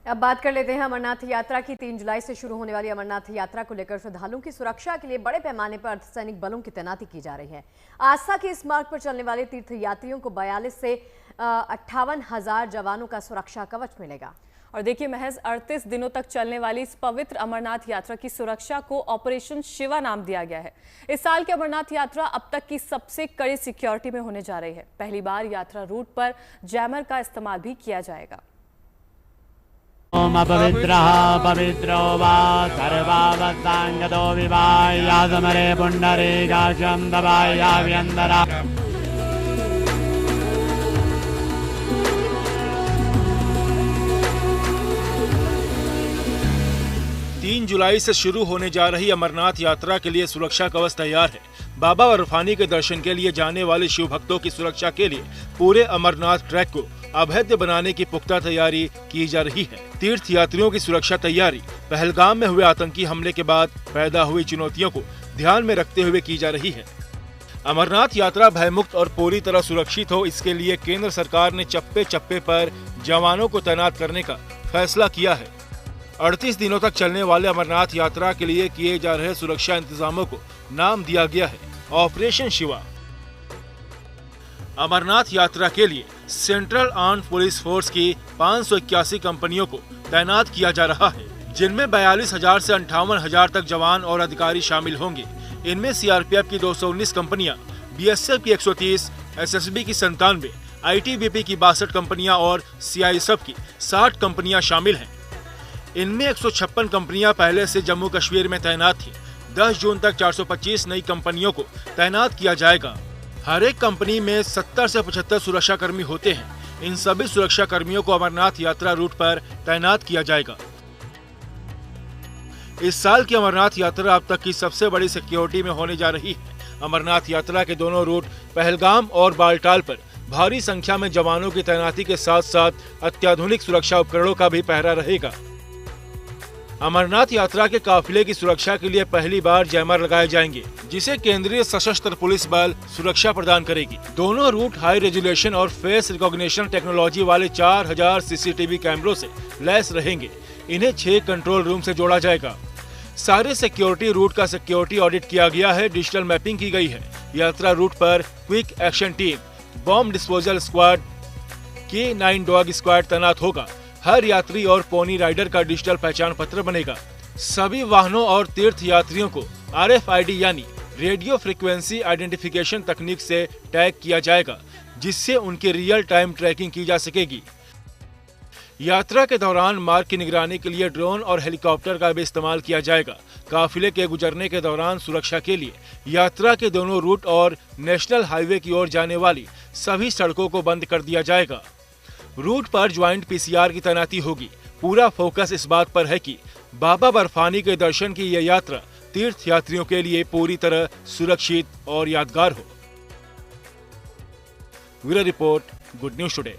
अब बात कर लेते हैं अमरनाथ यात्रा की। 3 जुलाई से शुरू होने वाली अमरनाथ यात्रा को लेकर श्रद्धालुओं की सुरक्षा के लिए बड़े पैमाने पर अर्धसैनिक बलों की तैनाती की जा रही है। आस्था के इस मार्ग पर चलने वाले तीर्थ यात्रियों को 42 से 58,000 जवानों का सुरक्षा कवच मिलेगा। और देखिए, महज 38 दिनों तक चलने वाली इस पवित्र अमरनाथ यात्रा की सुरक्षा को ऑपरेशन शिवा नाम दिया गया है। इस साल की अमरनाथ यात्रा अब तक की सबसे कड़ी सिक्योरिटी में होने जा रही है। पहली बार यात्रा रूट पर जैमर का इस्तेमाल भी किया जाएगा। ओम अपवित्रः पवित्रो वा सर्वावसाङ्गतो विवायासमरे पुण्डरीकाक्षं दवायाभ्यन्तरा। 3 जुलाई से शुरू होने जा रही अमरनाथ यात्रा के लिए सुरक्षा कवच तैयार है। बाबा बर्फानी के दर्शन के लिए जाने वाले शिव भक्तों की सुरक्षा के लिए पूरे अमरनाथ ट्रैक को अभेद्य बनाने की पुख्ता तैयारी की जा रही है। तीर्थ यात्रियों की सुरक्षा तैयारी पहलगाम में हुए आतंकी हमले के बाद पैदा हुई चुनौतियों को ध्यान में रखते हुए की जा रही है। अमरनाथ यात्रा भयमुक्त और पूरी तरह सुरक्षित हो, इसके लिए केंद्र सरकार ने चप्पे चप्पे पर जवानों को तैनात करने का फैसला किया है। 38 दिनों तक चलने वाले अमरनाथ यात्रा के लिए किए जा रहे सुरक्षा इंतजामों को नाम दिया गया है ऑपरेशन शिवा। अमरनाथ यात्रा के लिए सेंट्रल आर्म्ड पुलिस फोर्स की 581 कंपनियों को तैनात किया जा रहा है, जिनमें 42,000 से 58,000 तक जवान और अधिकारी शामिल होंगे। इनमें सीआरपीएफ की 219 कंपनियां, बीएसएफ की 130, एसएसबी की 97, आईटीबीपी की 62 कंपनियां और सीआईएसएफ की 60 कंपनियां शामिल हैं। इनमें 156 कंपनियां पहले से जम्मू कश्मीर में तैनात थी। 10 जून तक 425 नई कंपनियों को तैनात किया जाएगा। हर एक कंपनी में 70 से 75 सुरक्षा कर्मी होते हैं। इन सभी सुरक्षा कर्मियों को अमरनाथ यात्रा रूट पर तैनात किया जाएगा। इस साल की अमरनाथ यात्रा अब तक की सबसे बड़ी सिक्योरिटी में होने जा रही है। अमरनाथ यात्रा के दोनों रूट पहलगाम और बालटाल पर भारी संख्या में जवानों की तैनाती के साथ साथ अत्याधुनिक सुरक्षा उपकरणों का भी पहरा रहेगा। अमरनाथ यात्रा के काफिले की सुरक्षा के लिए पहली बार जैमर लगाए जाएंगे, जिसे केंद्रीय सशस्त्र पुलिस बल सुरक्षा प्रदान करेगी। दोनों रूट हाई रेजोल्यूशन और फेस रिकॉग्निशन टेक्नोलॉजी वाले 4000 सीसीटीवी कैमरों से लैस रहेंगे। इन्हें 6 कंट्रोल रूम से जोड़ा जाएगा। सारे सिक्योरिटी रूट का सिक्योरिटी ऑडिट किया गया है, डिजिटल मैपिंग की गई है। यात्रा रूट पर quick action team, bomb disposal squad, K9 dog squad तैनात होगा। हर यात्री और पोनी राइडर का डिजिटल पहचान पत्र बनेगा। सभी वाहनों और तीर्थ यात्रियों को RFID यानी रेडियो फ्रीक्वेंसी आइडेंटिफिकेशन तकनीक से टैग किया जाएगा, जिससे उनकी रियल टाइम ट्रैकिंग की जा सकेगी। यात्रा के दौरान मार्ग की निगरानी के लिए ड्रोन और हेलीकॉप्टर का भी इस्तेमाल किया जाएगा। काफिले के गुजरने के दौरान सुरक्षा के लिए यात्रा के दोनों रूट और नेशनल हाईवे की ओर जाने वाली सभी सड़कों को बंद कर दिया जाएगा। रूट पर ज्वाइंट PCR की तैनाती होगी। पूरा फोकस इस बात पर है कि बाबा बर्फानी के दर्शन की यह यात्रा तीर्थ यात्रियों के लिए पूरी तरह सुरक्षित और यादगार हो। Bureau report, good news today.